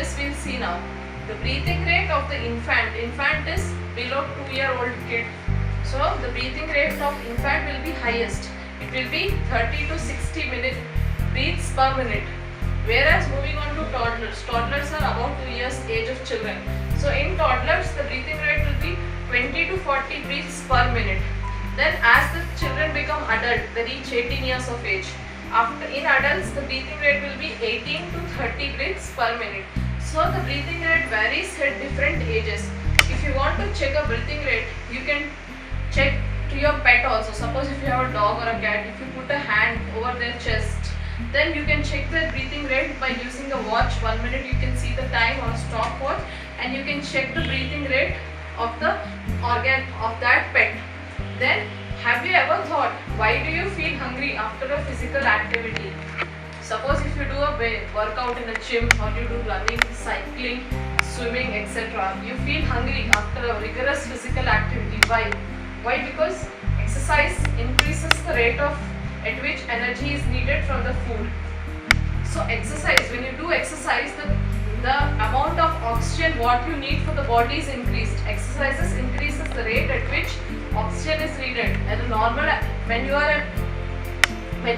this we'll see now. The breathing rate of the infant is below 2-year-old kid. So the breathing rate of infant will be highest. It will be 30 to 60 breaths per minute. Whereas moving on to toddlers are about 2 years age of children. So in toddlers the breathing rate will be 20 to 40 breaths per minute. Then as the children become adult, they reach 18 years of age. In adults the breathing rate will be 18 to 30 breaths per minute. So the breathing rate varies at different ages. If you want to check a breathing rate, you can check to your pet also. Suppose if you have a dog or a cat, if you put a hand over their chest, then you can check their breathing rate by using a watch. 1 minute you can see the time on a stopwatch, and you can check the breathing rate of the organ of that pet. Then have you ever thought, why do you feel hungry after a physical activity? Suppose if you do a workout in a gym, or you do running, cycling, swimming, etc. You feel hungry after a rigorous physical activity. Why? Why? Because exercise increases the rate at which energy is needed from the food. So exercise, when you do exercise, the amount of oxygen what you need for the body is increased. Exercises increases the rate at which oxygen is needed. At a normal, when you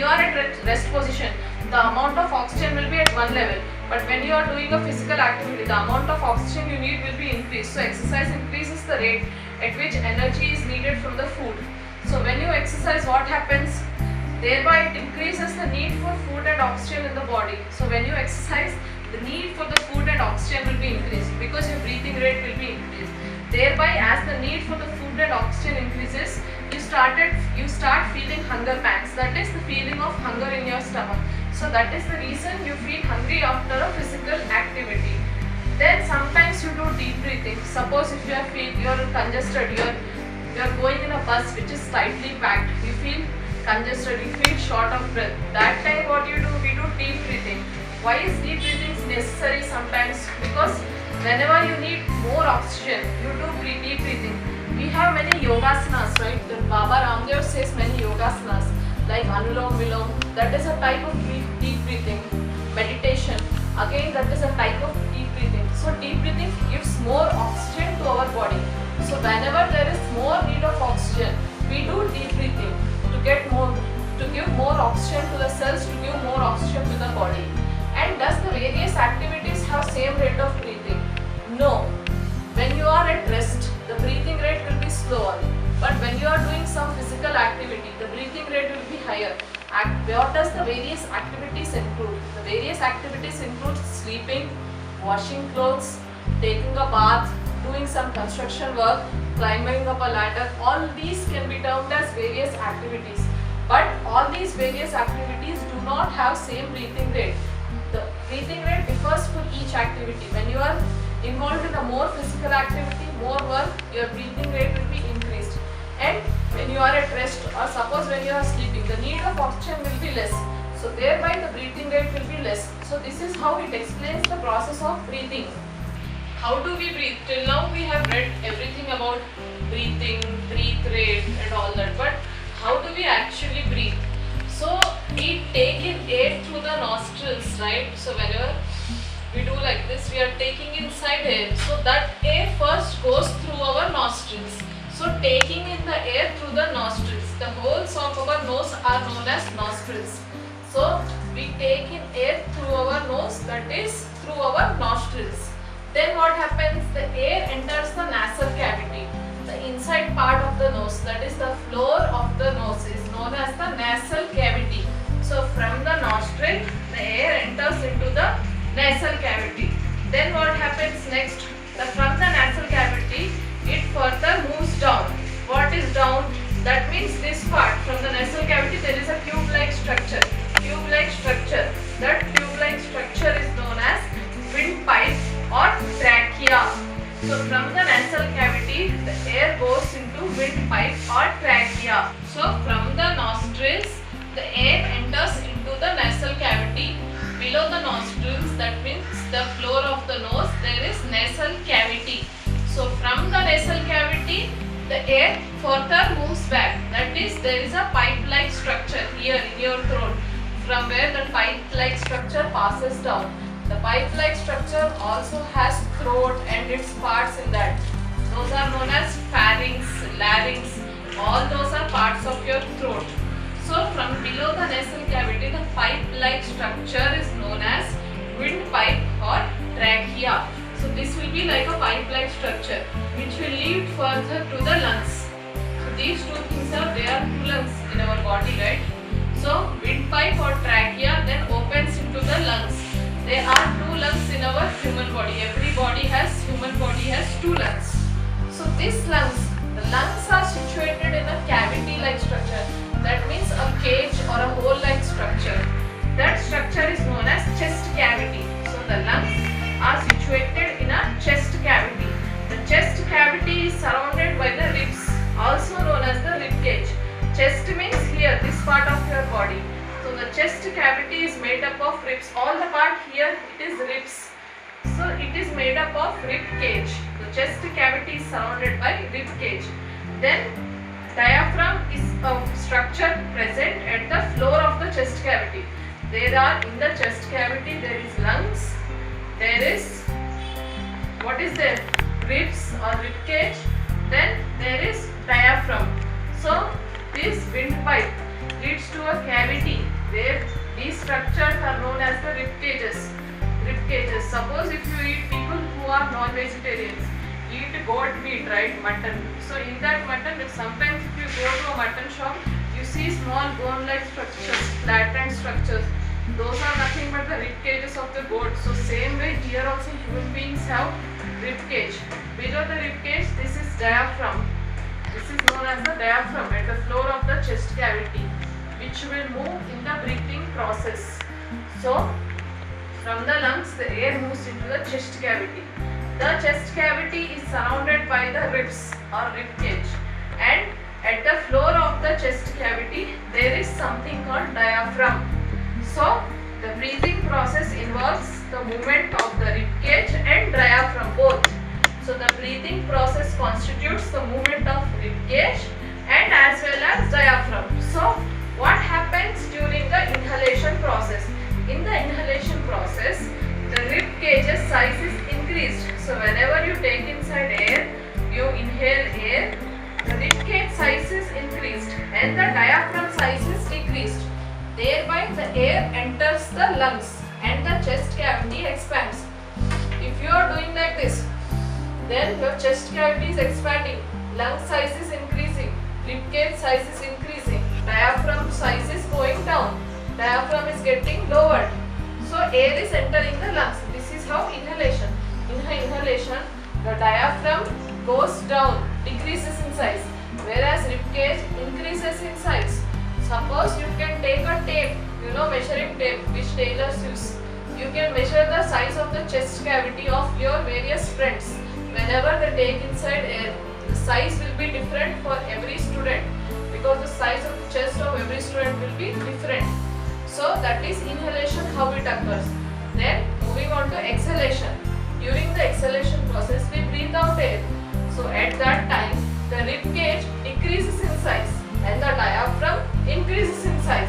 are at rest position, the amount of oxygen will be at one level. But when you are doing a physical activity, the amount of oxygen you need will be increased. So exercise increases the rate at which energy is needed from the food. So when you exercise, what happens? Thereby it increases the need for food and oxygen in the body. So when you exercise, the need for the food and oxygen will be increased because your breathing rate will be increased. Thereby, as the need for the food and oxygen increases, you start feeling hunger pangs. That is the feeling of hunger in your stomach. So that is the reason you feel hungry after a physical activity. Then sometimes you do deep breathing. Suppose if you are congested, you are going in a bus which is tightly packed. You feel congested, you feel short of breath. That time what you do? We do deep breathing. Why is deep breathing necessary sometimes? Because whenever you need more oxygen, you do deep breathing. We have many yogasanas, right? The Baba Ramdev says many yogasanas like Anulom Vilom. That is a type of deep breathing. Meditation, again that is a type of deep breathing. So deep breathing gives more oxygen to our body. So whenever there is more need of oxygen, we do deep breathing to give more oxygen to the cells, to give more oxygen to the body. And does the various activities have same rate of breathing? No. When you are at rest, the breathing rate will be slower. But when you are doing some physical activity, the breathing rate will be higher. What does the various activities include? The various activities include sleeping, washing clothes, taking a bath, doing some construction work, climbing up a ladder. All these can be termed as various activities. But all these various activities do not have same breathing rate. The breathing rate differs for each activity. When you are involved in a more physical activity, more work, your breathing rate will be increased. And when you are at rest, or suppose when you are sleeping, the need of oxygen will be less. So thereby the breathing rate will be less. So this is how it explains the process of breathing. How do we breathe? Till now we have read everything about breathing, breath rate and all that. But how do we actually breathe? So we take in air through the nostrils, right? So whenever we do like this, we are taking inside air. So that air first goes through our nostrils. So taking in the air through the nostrils. The holes of our nose are known as nostrils. So we take in air through our nose, that is through our nostrils. Then what happens? The air enters the nasal cavity. The inside part of the nose, that is the floor of the nose, is known as the nasal cavity. So from the nostril, the air enters into the nasal cavity. Then what happens next? From the nasal cavity, it further moves down. What is down? That means this part. From the nasal cavity, there is a tube-like structure. Tube-like structure. That tube-like structure is known as windpipe or trachea. So from the nasal cavity, the air goes into windpipe or trachea. So from the nostrils, the air enters into the nasal cavity. Below the nostrils, that means the floor of the nose, there is nasal cavity. So from the nasal cavity, the air further moves back. That is, there is a pipe-like structure here in your throat, from where the pipe-like structure passes down. The pipe-like structure also has throat and its parts in that. Those are known as pharynx, larynx. All those are parts of your throat. So from below the nasal cavity, the pipe-like structure is known as windpipe or trachea. So this will be like a pipe-like structure which will lead further to the lungs. So these two things are, there are two lungs in our body, right? So windpipe or trachea then opens into the lungs. There are two lungs in our human body. Human body has two lungs. So these lungs, the lungs are situated in a cavity-like structure. That means a cage or a hole-like structure. That structure is known as chest cavity. So the lungs are situated in a chest cavity. The chest cavity is surrounded by the ribs, also known as the rib cage. Chest means here, this part of your body. So the chest cavity is made up of ribs. All the part here, it is ribs. So it is made up of rib cage. The chest cavity is surrounded by rib cage. Then diaphragm is a structure present at the floor of the chest cavity. There are in the chest cavity, there is lungs, there is, what is there? Ribs or rib cage, then there is diaphragm. So this windpipe leads to a cavity where these structures are known as the rib cages. Rib cages. Suppose if you eat, people who are non-vegetarians eat goat meat, right? Mutton. So in that mutton, sometimes if you go to a mutton shop, you see small bone-like structures, flattened structures. Those are nothing but the rib cages of the goat. So same way here also human beings have rib cage. Below the rib cage, this is diaphragm. This is known as the diaphragm at the floor of the chest cavity, which will move in the breathing process. So from the lungs, the air moves into the chest cavity. The chest cavity is surrounded by the ribs or rib cage, and at the floor of the chest cavity there is something called diaphragm. So the breathing process involves the movement of the rib cage and diaphragm both. So the breathing process constitutes the movement of rib cage and as well as diaphragm. So what happens during the inhalation process? In the inhalation process, the rib cage's size is increased. So whenever you take inside air, you inhale air, the rib cage size is increased and the diaphragm size is decreased. Thereby the air enters the lungs and the chest cavity expands. If you are doing like this, then your chest cavity is expanding, lung size is increasing, rib cage size is increasing, diaphragm size is going down, diaphragm is getting lowered. So air is entering the lungs. This is how inhalation. In inhalation, the diaphragm goes down, decreases in size, whereas rib cage increases in size. Suppose you can take a tape, measuring tape which tailors use. You can measure the size of the chest cavity of your various friends. Whenever they take inside air, the size will be different for every student because the size of the chest of every student will be different. So that is inhalation, how it occurs. Then moving on to exhalation. During the exhalation process, we breathe out air. So at that time, the rib cage decreases in size and the diaphragm increases in size.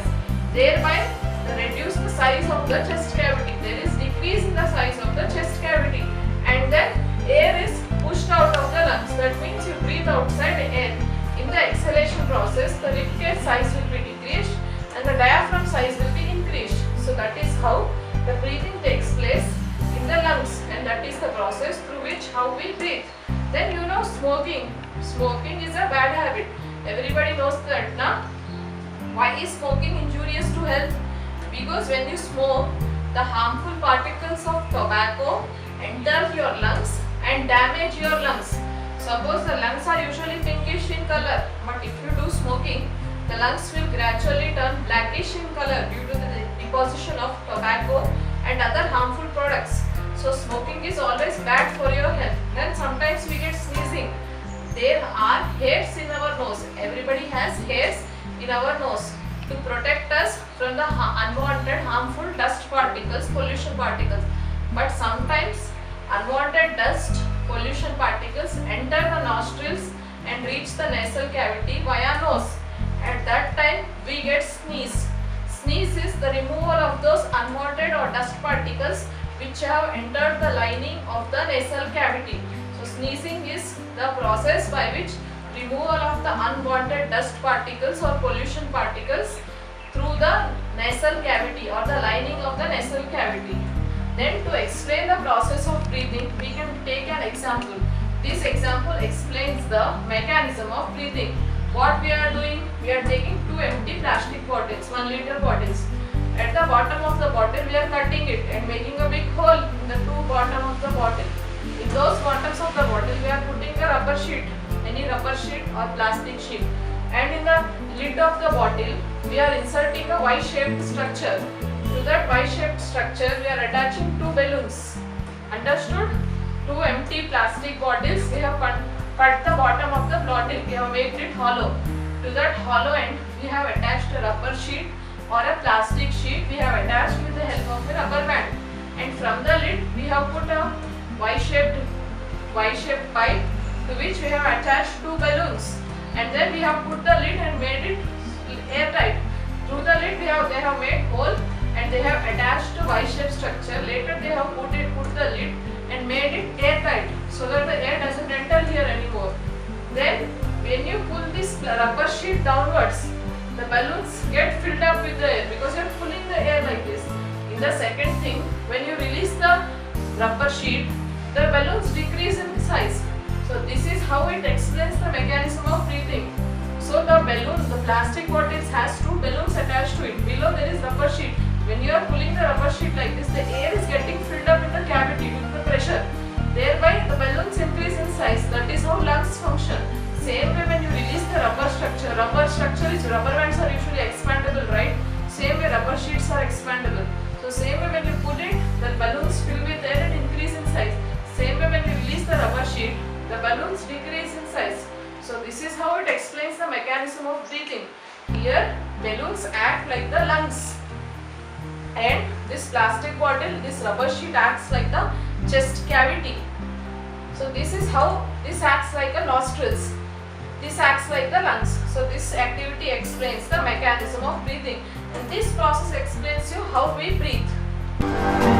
Thereby, reduce the size of the chest cavity. There is decrease in the size of the chest cavity, and then air is pushed out of the lungs. That means you breathe outside air. In the exhalation process, the rib cage size will be decreased and the diaphragm size will be increased. So that is how the breathing takes place in the lungs, and that is the process through which how we breathe. Then smoking. Smoking is a bad habit. Everybody knows that, na? Why is smoking injurious to health? Because when you smoke, the harmful particles of tobacco enter your lungs and damage your lungs. Suppose the lungs are usually pinkish in color, but if you do smoking, the lungs will gradually turn blackish in color due to the deposition of tobacco and other harmful products. So smoking is always bad for your health. Then sometimes we get sneezing. There are hairs in our nose. Everybody has hairs in our nose to protect us from the unwanted harmful dust particles, pollution particles. But sometimes unwanted dust, pollution particles enter the nostrils and reach the nasal cavity via nose. At that time we get sneeze. Sneeze is the removal of those unwanted or dust particles which have entered the lining of the nasal cavity. So sneezing is the process by which removal of the unwanted dust particles or pollution particles through the nasal cavity or the lining of the nasal cavity. Then to explain the process of breathing, we can take an example. This example explains the mechanism of breathing. What we are doing? We are taking two empty plastic bottles, 1 liter bottles. At the bottom of the bottle, we are cutting it and making a big hole in the two bottom of the bottle. In those bottoms of the bottle, we are putting a rubber sheet, any rubber sheet or plastic sheet. And in the lid of the bottle, we are inserting a Y-shaped structure. To that Y-shaped structure, we are attaching two balloons. Understood? Two empty plastic bottles, we have cut the bottom of the bottle, we have made it hollow. To that hollow end, we have attached a rubber sheet or a plastic sheet we have attached with the help of a rubber band. And from the lid, we have put a Y-shaped pipe to which we have attached two balloons. And then we have put the lid and made it airtight. Through the lid, they have made hole and they have attached to Y-shaped structure. Later, they have put the lid and made it airtight so that the air doesn't enter here anymore. Then when you pull this rubber sheet downwards, the balloons get filled up with the air because you are pulling the air like this. In the second thing, when you release the rubber sheet, the balloons decrease in size. So this is how it explains the mechanism of breathing. So the balloon, the plastic bottles has two balloons attached to it. Below there is rubber sheet. When you are pulling the rubber sheet like this, the air is getting filled up in the cavity due to the pressure. Thereby the balloons increase in size. That is how lungs function. Same way when you release the rubber structure is rubber bands are usually expandable, right? Same way rubber sheets are expandable. So same way when you pull it, the balloons fill with air and increase in size. Same way when you release the rubber sheet, the balloons decrease in size. So this is how it explains the mechanism of breathing. Here balloons act like the lungs. And this plastic bottle, this rubber sheet acts like the chest cavity. So this is how this acts like a nostrils. This acts like the lungs. So this activity explains the mechanism of breathing. And this process explains you how we breathe.